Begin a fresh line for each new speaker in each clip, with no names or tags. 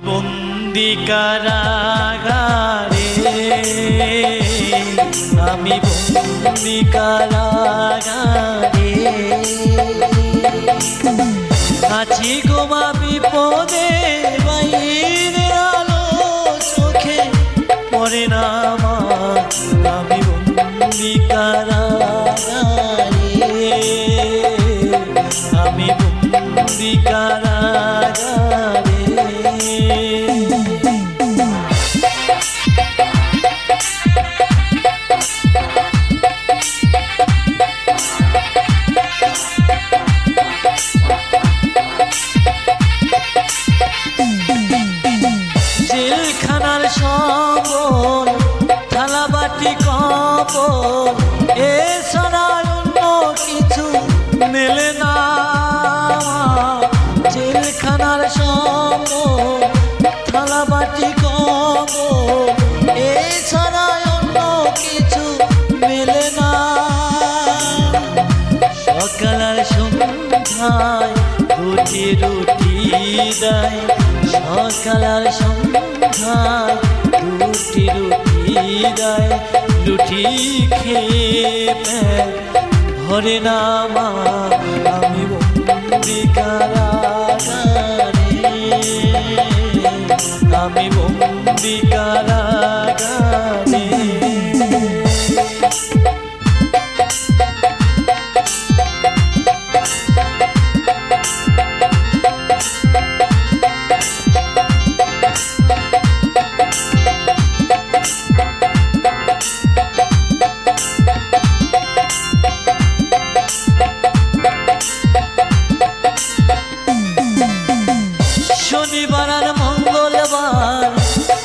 বন্দি কারাগারে, আমি বন্দি কারাগারে আছি গো মা বিপদে, বাইরে আলো চোখে পড়ে না মা, আমি বন্দি কারাগারে, আমি বন্দি কারাগারে। জেলখানার শবর, থালা বাটি কবর, এ ছাড়া অন্য কিছু মেলে না। জেলখানার শবর, থালা বাটি কবর, এ ছাড়া অন্য কিছু মেলে না। সকাল আর সন্ধ্যায় রুটি রুটি দেয়, সকাল আর সন্ধ্যায় রুটি রুটি দেয়, রুটি খেয়ে পেট ভরে না মা, আমি বন্দি কারাগারে, আমি বন্দি কারাগারে। শনিবার আর মঙ্গলবার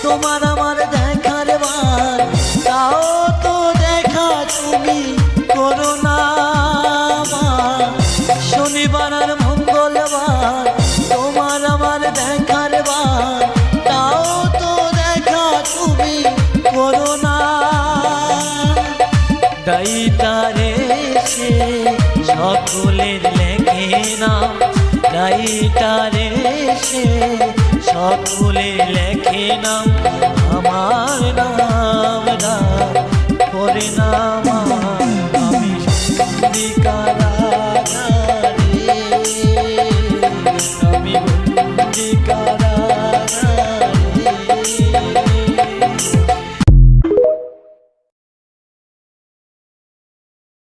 তোমার আমার দেখার বার, তাও তো দেখা তুমি করো না মা। শনিবার আর মঙ্গলবার তোমার আমার দেখার বার, তাও তো দেখা তুমি করো না। ডাইটারে সে সকলের লেখে না, ডাইটারে সে সকলে লেখে নাম, আমার নামটা করে নাম, আমি বন্দি কারাগারে, আমি বন্দি কারাগারে।